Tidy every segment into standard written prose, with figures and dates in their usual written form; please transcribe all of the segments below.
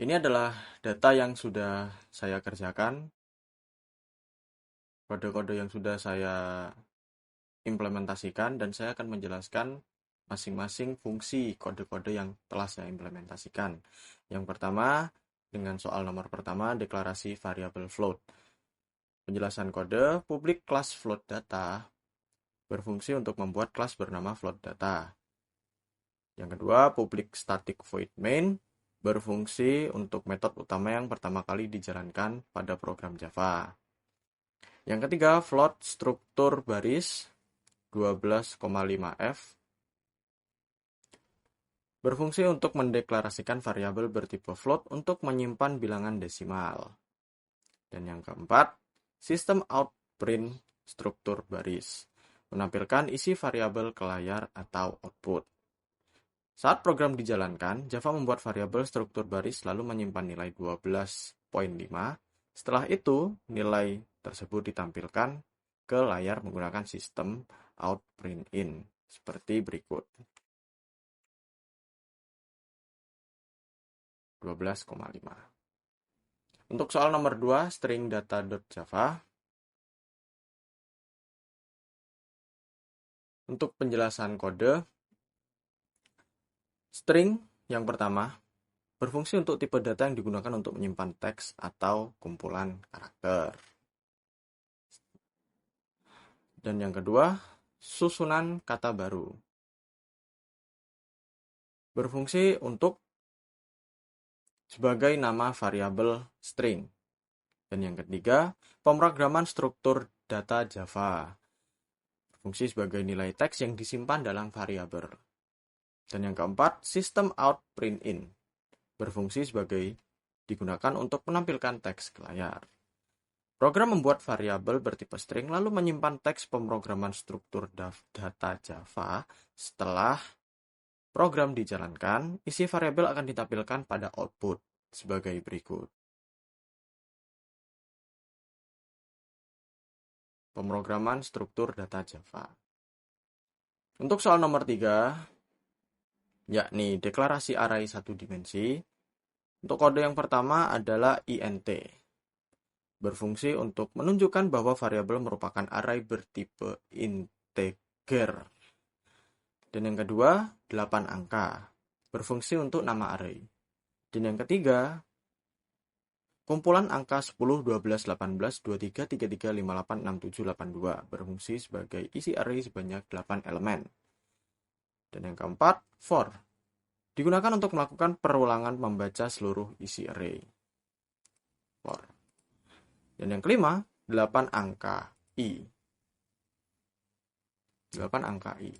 Ini adalah data yang sudah saya kerjakan, kode-kode yang sudah saya implementasikan, dan saya akan menjelaskan masing-masing fungsi kode-kode yang telah saya implementasikan. Yang pertama, dengan soal nomor pertama, deklarasi variabel float. Penjelasan kode, public class float data berfungsi untuk membuat kelas bernama float data. Yang kedua, public static void main berfungsi untuk metode utama yang pertama kali dijalankan pada program Java. Yang ketiga, float struktur baris 12,5F berfungsi untuk mendeklarasikan variabel bertipe float untuk menyimpan bilangan desimal. Dan yang keempat, sistem out print struktur baris menampilkan isi variabel ke layar atau output. Saat program dijalankan, Java membuat variabel struktur baris lalu menyimpan nilai 12.5. Setelah itu, nilai tersebut ditampilkan ke layar menggunakan sistem out print in seperti berikut. 12,5. Untuk soal nomor 2, string data.java. Untuk penjelasan kode, string yang pertama berfungsi untuk tipe data yang digunakan untuk menyimpan teks atau kumpulan karakter. Dan yang kedua, susunan kata baru. Berfungsi untuk sebagai nama variabel string. Dan yang ketiga, pemrograman struktur data Java. Berfungsi sebagai nilai teks yang disimpan dalam variabel. Dan yang keempat, sistem out print in. Berfungsi sebagai digunakan untuk menampilkan teks ke layar. Program membuat variabel bertipe string lalu menyimpan teks pemrograman struktur data Java. Setelah program dijalankan, isi variabel akan ditampilkan pada output sebagai berikut. Pemrograman struktur data Java. Untuk soal nomor 3, yakni deklarasi array satu dimensi. Untuk kode yang pertama adalah int. Berfungsi untuk menunjukkan bahwa variabel merupakan array bertipe integer. Dan yang kedua, 8 angka. Berfungsi untuk nama array. Dan yang ketiga, kumpulan angka 10, 12, 18, 23, 33, 58, 67, 82. Berfungsi sebagai isi array sebanyak 8 elemen. Dan yang keempat, for. Digunakan untuk melakukan perulangan membaca seluruh isi array. For. Dan yang kelima, 8 angka i. 8 angka i.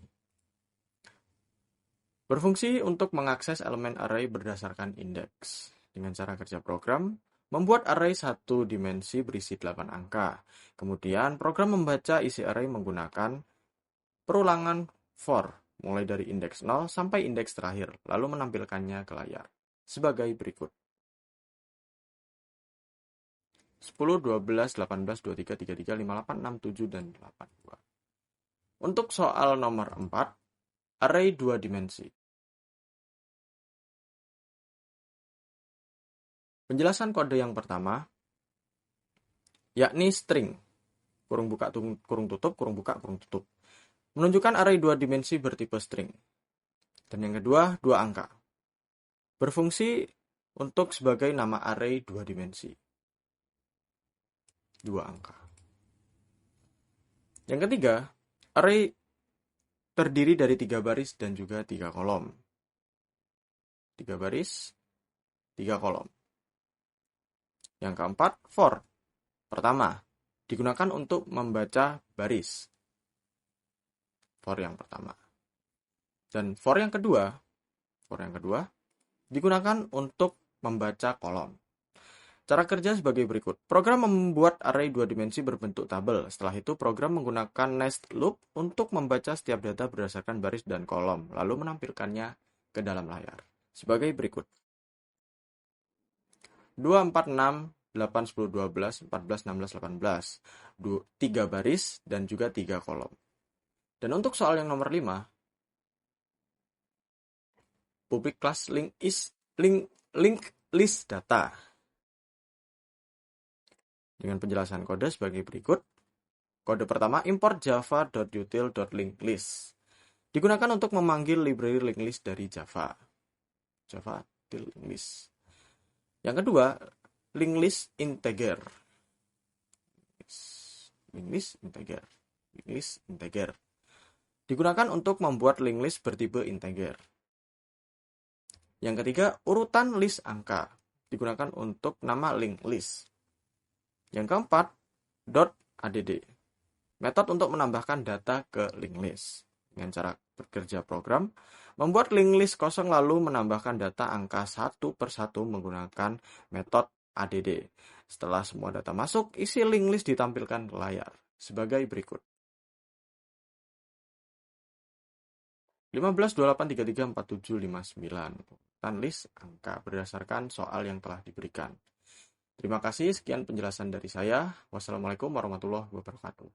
Berfungsi untuk mengakses elemen array berdasarkan indeks. Dengan cara kerja program, membuat array satu dimensi berisi 8 angka. Kemudian, program membaca isi array menggunakan perulangan for, mulai dari indeks 0 sampai indeks terakhir, lalu menampilkannya ke layar. Sebagai berikut. 10, 12, 18, 23, 33, 58, 67, dan 82. Untuk soal nomor 4, array 2 dimensi. Penjelasan kode yang pertama, yakni string, kurung buka, kurung tutup, kurung buka, kurung tutup. Menunjukkan array 2 dimensi bertipe string. Dan yang kedua, 2 angka. Berfungsi untuk sebagai nama array 2 dimensi. 2 angka. Yang ketiga, array terdiri dari 3 baris dan juga 3 kolom. 3 baris, 3 kolom. Yang keempat, for. Pertama, digunakan untuk membaca baris. For yang pertama. Dan for yang kedua digunakan untuk membaca kolom. Cara kerja sebagai berikut. Program membuat array 2 dimensi berbentuk tabel. Setelah itu, program menggunakan nest loop untuk membaca setiap data berdasarkan baris dan kolom, lalu menampilkannya ke dalam layar. Sebagai berikut. 2, 4, 6, 8, 10, 12, 14, 16, 18. 3 baris dan juga 3 kolom. Dan untuk soal yang nomor 5, public class link list data. Dengan penjelasan kode sebagai berikut. Kode pertama, import java.util.linklist. Digunakan untuk memanggil library linked list dari Java. Java util linklist. Yang kedua, linked list integer. Linked list integer. Digunakan untuk membuat linked list bertipe integer. Yang ketiga, urutan list angka. Digunakan untuk nama linked list. Yang keempat, .add. Metode untuk menambahkan data ke linked list. Dengan cara bekerja program, membuat linked list kosong lalu menambahkan data angka satu per satu menggunakan metode add. Setelah semua data masuk, isi linked list ditampilkan ke layar sebagai berikut. 15, 28, 33, 47, 59. Urutan list angka berdasarkan soal yang telah diberikan. Terima kasih, sekian penjelasan dari saya. Wassalamualaikum warahmatullahi wabarakatuh.